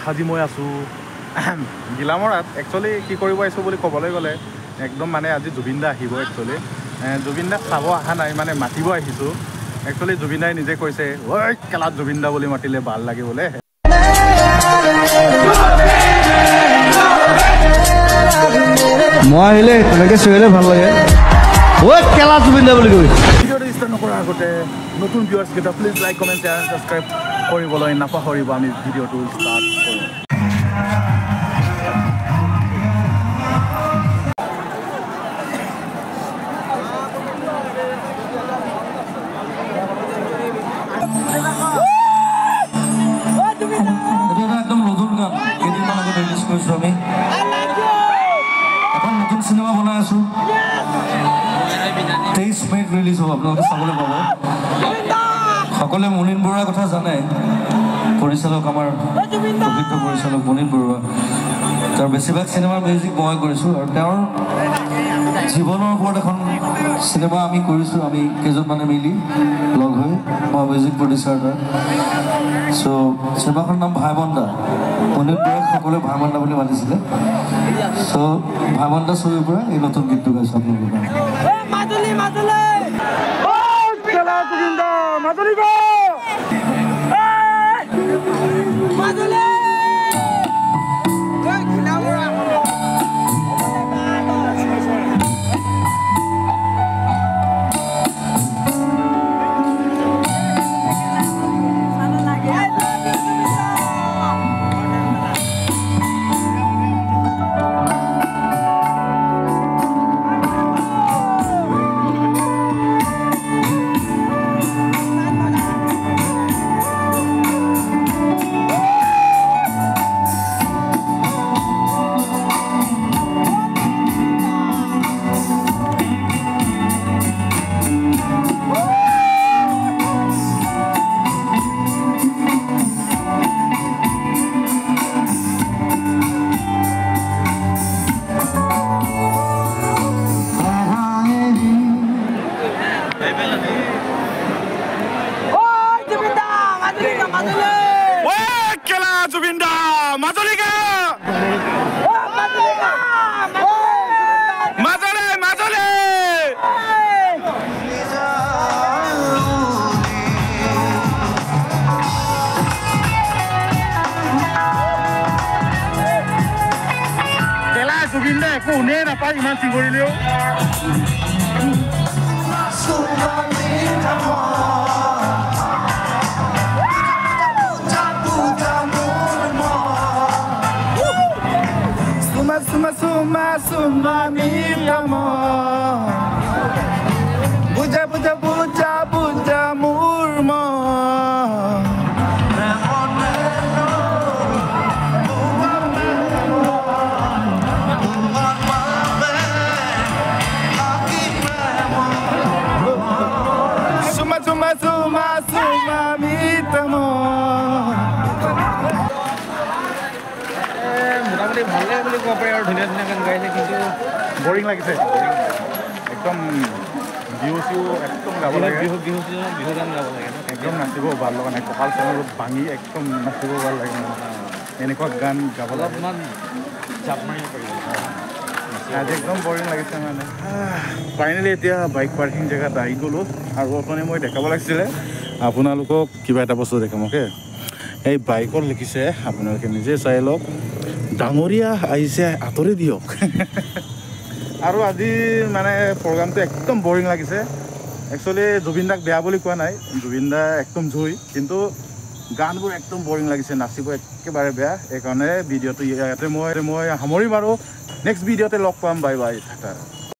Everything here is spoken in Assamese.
আজি মই আছোঁ গিলামৰাত। একচুৱেলি কি কৰিব আহিছোঁ বুলি ক'বলৈ গ'লে একদম মানে আজি জুবিন দা আহিব। একচুৱেলি জুবিন দাক চাব অহা নাই, মানে মাতিব আহিছোঁ। একচুৱেলি জুবিন দাই নিজে কৈছে ঐ কেলাত জুবিন দা বুলি মাতিলে ভাল লাগে বোলে। মই আহিলে তেনেকৈ চিঞৰিলে ভাল লাগে ঐ কেলাত জুবিন দা বুলি কৈ। ভিডিঅ'টো ষ্টাৰ্ট নকৰাৰ আগতে নতুন ভিউৱাৰ্ছকেইটা please like comment share and subscribe কৰিবলৈ নাপাহৰিব। আমি ভিডিঅ'টো ষ্টাৰ্ট কৰোঁ। একদম নতুন গান কেইদিনমান আগত ৰিলিজ কৰিছোঁ আমি। এখন নতুন চিনেমা বনাই আছোঁ, 23 মে'ত ৰিলিজ হ'ব, আপোনালোকে চাবলৈ পাব। সকলোৱে মুনীন বৰুৱাৰ কথা জানে, পৰিচালক আমাৰ প্ৰকৃত পৰিচালক মুনীন বৰুৱা। তেওঁৰ বেছিভাগ চিনেমাৰ মিউজিক মই কৰিছোঁ আৰু তেওঁৰ জীৱনৰ ওপৰত এখন চিনেমা আমি কৰিছোঁ, আমি কেইজনমানে মিলি লগ হৈ। মই মিউজিক প্ৰডিউচাৰ তাৰ। চ' চিনেমাখনৰ নাম ভাইমন্দা। মুনীন বৰুৱাক সকলোৱে ভাইমন্দা বুলি মাতিছিলে। চ' ভাইমন্দা ছবিৰ পৰা এই নতুন গীতটো গাইছোঁ আপোনালোকৰ কাৰণে। জুবিন দা একো শুনে নাপায় ইমান চিঞৰিলেও। Suma suma suma minta amor, buja buja buja buja murmo. Suma suma suma suma minta amor. মোটামুটি ভাল লাগে বুলি ক'ব পাৰি আৰু ধুনীয়া ধুনীয়া গান গাইছে, কিন্তু বৰিং লাগিছে একদম। বিহু চিহু একদম গাব লাগে, বিহু গান গাব লাগে, একদম নাচিব ভাল লগা নাই। কঁকাল চকাল ভাঙি একদম নাচিব ভাল লাগে। এনেকুৱা গান গাব অলপমান জাপ মাৰিব পাৰিব। আজি একদম বৰিং লাগিছে মানে। ফাইনেলি এতিয়া বাইক পাৰ্কিং জেগাত আহি গ'লোঁ আৰু অথনি মই দেখাব লাগিছিলে আপোনালোকক কিবা এটা বস্তু দেখাম। অ'কে, এই বাইকত লিখিছে, আপোনালোকে নিজে চাই লওক, ডাঙৰীয়া আহিছে আঁতৰি দিয়ক। আৰু আজি মানে প্ৰগ্ৰামটো একদম বৰিং লাগিছে। একচুৱেলি জুবিন দাক বেয়া বুলি কোৱা নাই, জুবিন দা একদম জুই, কিন্তু গানবোৰ একদম বৰিং লাগিছে, নাচিব একেবাৰে বেয়া। সেইকাৰণে ভিডিঅ'টো ইয়াতে মই সামৰিম আৰু নেক্সট ভিডিঅ'তে লগ পাম। Bye bye, Tata.